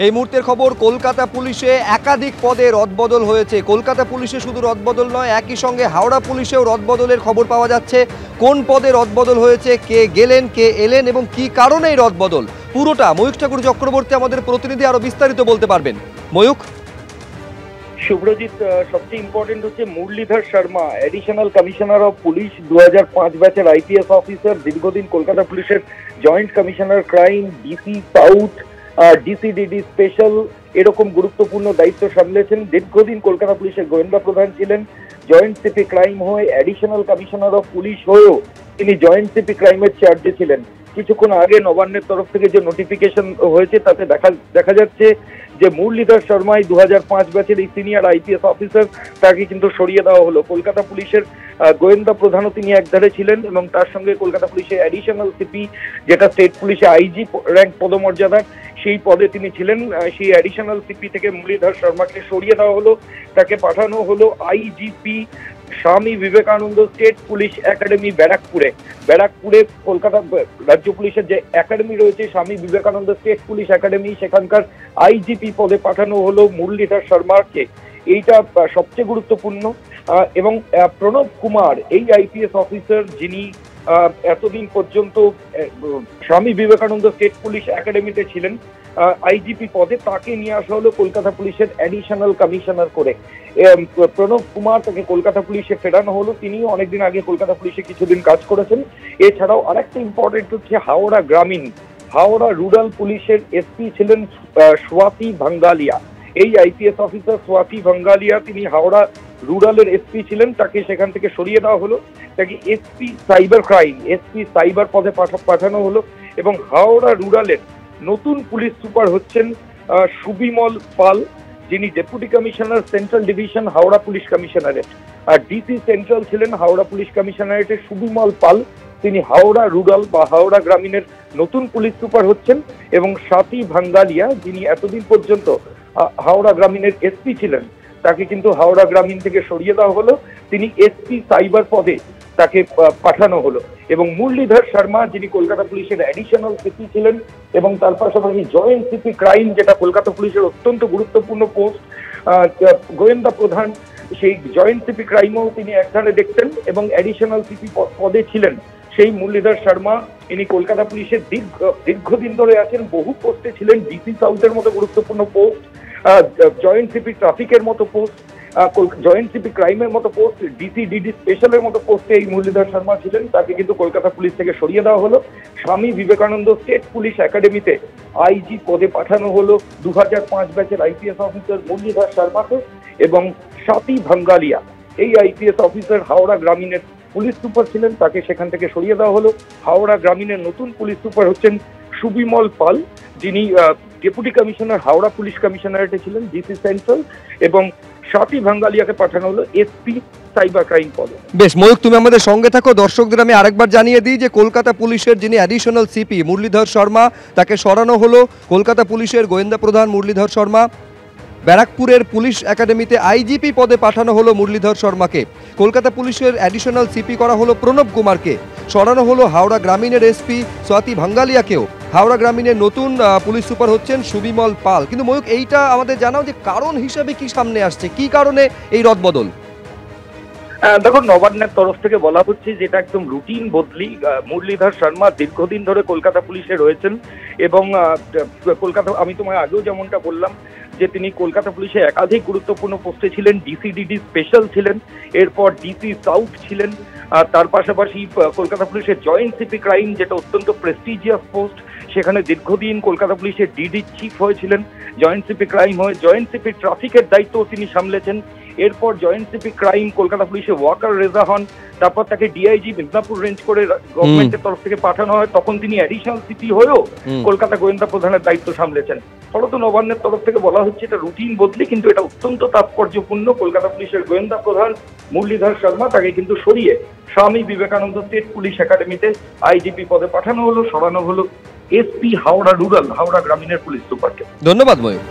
এই মুহূর্তের খবর, কলকাতা পুলিশে একাধিক পদে রদবদল হয়েছে। কলকাতা পুলিশে শুধু রদবদল নয়, একই সঙ্গে হাওড়া পুলিশেও রদবদলের খবর পাওয়া যাচ্ছে। কোন পদে রদবদল হয়েছে, কে গেলেন, কে এলেন এবং কি কারণে এই রদবদল, পুরোটা ময়ূখ ঠাকুর চক্রবর্তী আমাদের প্রতিনিধি আরো বিস্তারিত বলতে পারবেন। ময়ূখ। শুভ্রজিৎ, সবচেয়ে ইম্পর্টেন্ট হচ্ছে Muralidhar Sharma, additional commissioner of police, 2005 ব্যাচের আইপিএস অফিসার, দীর্ঘদিন কলকাতা পুলিশের joint commissioner crime, DC south, ডিসিডিডি special এরকম গুরুত্বপূর্ণ দায়িত্ব সামলেছেন। দীর্ঘদিন কলকাতা পুলিশের গোয়েন্দা প্রধান ছিলেন। জয়েন্ট সিপি ক্রাইম হয়ে অ্যাডিশনাল কমিশনার অফ পুলিশ হয়েও তিনি জয়েন্ট সিপি ক্রাইমের চার্জে ছিলেন। কিছুক্ষণ আগে নবান্নের তরফ থেকে যে নোটিফিকেশন হয়েছে তাতে দেখা যাচ্ছে যে মুরলীধর শর্মাই 2005 ব্যাচের এই সিনিয়র আইপিএস অফিসার, তাকে কিন্তু সরিয়ে দেওয়া হলো। কলকাতা পুলিশের গোয়েন্দা প্রধানও তিনি একধারে ছিলেন এবং তার সঙ্গে কলকাতা পুলিশের অ্যাডিশনাল সিপি, যেটা স্টেট পুলিশে আইজি র্যাঙ্ক পদমর্যাদার, সেই পদে তিনি ছিলেন। সেই অ্যাডিশনাল সিপি থেকে মুরলীধর শর্মাকে সরিয়ে দেওয়া হলো, তাকে পাঠানো হলো আইজিপি স্বামী বিবেকানন্দ স্টেট পুলিশ একাডেমি ব্যারাকপুরে কলকাতা রাজ্য পুলিশের যে একাডেমি রয়েছে স্বামী বিবেকানন্দ স্টেট পুলিশ একাডেমি, সেখানকার আইজিপি পদে পাঠানো হলো মুরলীধর শর্মাকে। এইটা সবচেয়ে গুরুত্বপূর্ণ। এবং প্রণব কুমার, এই আইপিএস অফিসার যিনি এতদিন পর্যন্ত স্বামী বিবেকানন্দ স্টেট পুলিশ একাডেমিতে ছিলেন আইজিপি পদে, তাকে নিয়ে আসা হলো কলকাতা পুলিশের অ্যাডিশনাল কমিশনার করে। প্রণব কুমার, তাকে কলকাতা পুলিশে ফেরানো হলো। তিনিও অনেকদিন আগে কলকাতা পুলিশে কিছুদিন কাজ করেছেন। এছাড়াও আরেকটা ইম্পর্টেন্ট হচ্ছে হাওড়া রুরাল পুলিশের এসপি ছিলেন স্বাতি ভাঙ্গালিয়া। এই আইপিএস অফিসার স্বাতি ভাঙ্গালিয়া, তিনি হাওড়া রুরালের এসপি ছিলেন, তাকে সেখান থেকে সরিয়ে দেওয়া হলো, তাকে এসপি সাইবার পদে পাঠানো হলো। এবং হাওড়া রুরালের নতুন পুলিশ সুপার হচ্ছেন সুবিমল পাল, যিনি deputy commissioner central division Howrah police commissionerate. আর ডিসি সেন্ট্রাল ছিলেন হাওড়া পুলিশ কমিশনারেটের সুবিমল পাল, তিনি হাওড়া রুরাল বা হাওড়া গ্রামীণের নতুন পুলিশ সুপার হচ্ছেন। এবং স্বাতি ভাঙ্গালিয়া, যিনি এতদিন পর্যন্ত হাওড়া গ্রামীণের এসপি ছিলেন, তাকে কিন্তু হাওড়া গ্রামীণ থেকে সরিয়ে দেওয়া হলো, তিনি এসপি সাইবার পদে তাকে পাঠানো হলো। এবং মুরলীধর শর্মা, যিনি কলকাতা পুলিশের অ্যাডিশনাল সিপি ছিলেন এবং তার পাশাপাশি জয়েন্ট সিপি ক্রাইম, যেটা কলকাতা পুলিশের অত্যন্ত গুরুত্বপূর্ণ পোস্ট, গোয়েন্দা প্রধান, সেই জয়েন্ট সিপি ক্রাইমও তিনি একধারে দেখতেন এবং অ্যাডিশনাল সিপি পদে ছিলেন। সেই মুরলীধর শর্মা, ইনি কলকাতা পুলিশের দীর্ঘদিন ধরে আছেন, বহু পোস্টে ছিলেন, ডিসি সাউথের মতো গুরুত্বপূর্ণ পোস্ট, জয়েন্ট সিপি ট্রাফিকের মতো পোস্ট, জয়েন্ট সিপি ক্রাইমের মতো পোস্ট, ডিসিডিডি স্পেশালের মতো পোস্টে এই মুরলীধর শর্মা ছিলেন। তাকে কিন্তু কলকাতা পুলিশ থেকে সরিয়ে দেওয়া হলো। স্বামী বিবেকানন্দ স্টেট পুলিশ একাডেমিতে আইজি পদে পাঠানো হলো 2005 ব্যাচের আইপিএস অফিসার মুরলীধর শর্মাকে। এবং স্বাতি ভাঙ্গালিয়া, এই আইপিএস অফিসার হাওড়া গ্রামীণের পুলিশ সুপার ছিলেন, তাকে সেখান থেকে সরিয়ে দেওয়া হলো। হাওড়া গ্রামীণের নতুন পুলিশ সুপার হচ্ছেন সুবিমল পাল, যিনি ডেপুটি কমিশনার হাওড়া পুলিশ কমিশনারেটে ছিলেন, ডিসি সেন্ট্রাল। এবং স্বাতি ভাঙ্গালিয়াকে পাঠানো হলো এসপি সাইবার ক্রাইম পদে। বেশ ময়ূখ, তুমি আমাদের সঙ্গে থাকো। দর্শকদের আমি আরেকবার জানিয়ে দিই যে কলকাতা পুলিশের যিনি অ্যাডিশনাল সিপি মুরলীধর শর্মা, তাকে সরানো হলো। কলকাতা পুলিশের গোয়েন্দা প্রধান মুরলীধর শর্মা, ব্যারাকপুরের পুলিশ একাডেমিতে আইজিপি পদে পাঠানো হলো মুরলীধর শর্মাকে। কলকাতা পুলিশের অ্যাডিশনাল সিপি করা হলো প্রণব কুমারকে। সরানো হলো হাওড়া গ্রামীণের এসপি স্বাতি ভাঙ্গালিয়াকেও। হাওড়া গ্রামীণের নতুন পুলিশ সুপার হচ্ছেন সুবিমল পাল। কিন্তু ময়ূখ, এইটা আমাদের জানাও যে কারণ হিসাবে কি সামনে আসছে, কি কারণে এই রদবদল? দেখো, নবান্নের তরফ থেকে বলা হচ্ছে যেটা একদম রুটিন বদলি। মুরলীধর শর্মা দীর্ঘদিন ধরে কলকাতা পুলিশে রয়েছেন এবং কলকাতা, আমি তোমায় আগেও যেমনটা বললাম যে তিনি কলকাতা পুলিশে একাধিক গুরুত্বপূর্ণ পোস্টে ছিলেন, ডিসিডিডি স্পেশাল ছিলেন, এরপর ডিসি সাউথ ছিলেন। তার পাশাপাশি কলকাতা পুলিশের জয়েন্ট সিপি ক্রাইম, যেটা অত্যন্ত প্রেস্টিজিয়াস পোস্ট, সেখানে দীর্ঘদিন কলকাতা পুলিশের ডিডি চিফ হয়েছিলেন। জয়েন্ট সিপি ক্রাইম হয়ে জয়েন্ট সিপি ট্রাফিকের দায়িত্বও তিনি সামলেছেন। এরপর জয়েন্ট সিপি ক্রাইম কলকাতা পুলিশে ওয়াকার রেজা হন, তারপর তাকে ডিআইজি মিদনাপুর রেঞ্জ করে গভর্নমেন্টের তরফ থেকে পাঠানো হয়, তখন তিনি অ্যাডিশনাল সিপি হয়েও কলকাতা গোয়েন্দা প্রধানের দায়িত্ব সামলেছেন। ফলত নবান্নের তরফ থেকে বলা হচ্ছে এটা রুটিন বদলি, কিন্তু এটা অত্যন্ত তাৎপর্যপূর্ণ। কলকাতা পুলিশের গোয়েন্দা প্রধান মুরলীধর শর্মা, তাকে কিন্তু সরিয়ে স্বামী বিবেকানন্দ স্টেট পুলিশ একাডেমিতে আইজিপি পদে পাঠানো হলো, সরানো হলো এসপি হাওড়া রুরাল, হাওড়া গ্রামীণের পুলিশ সুপারকে। ধন্যবাদ ময়ূখ।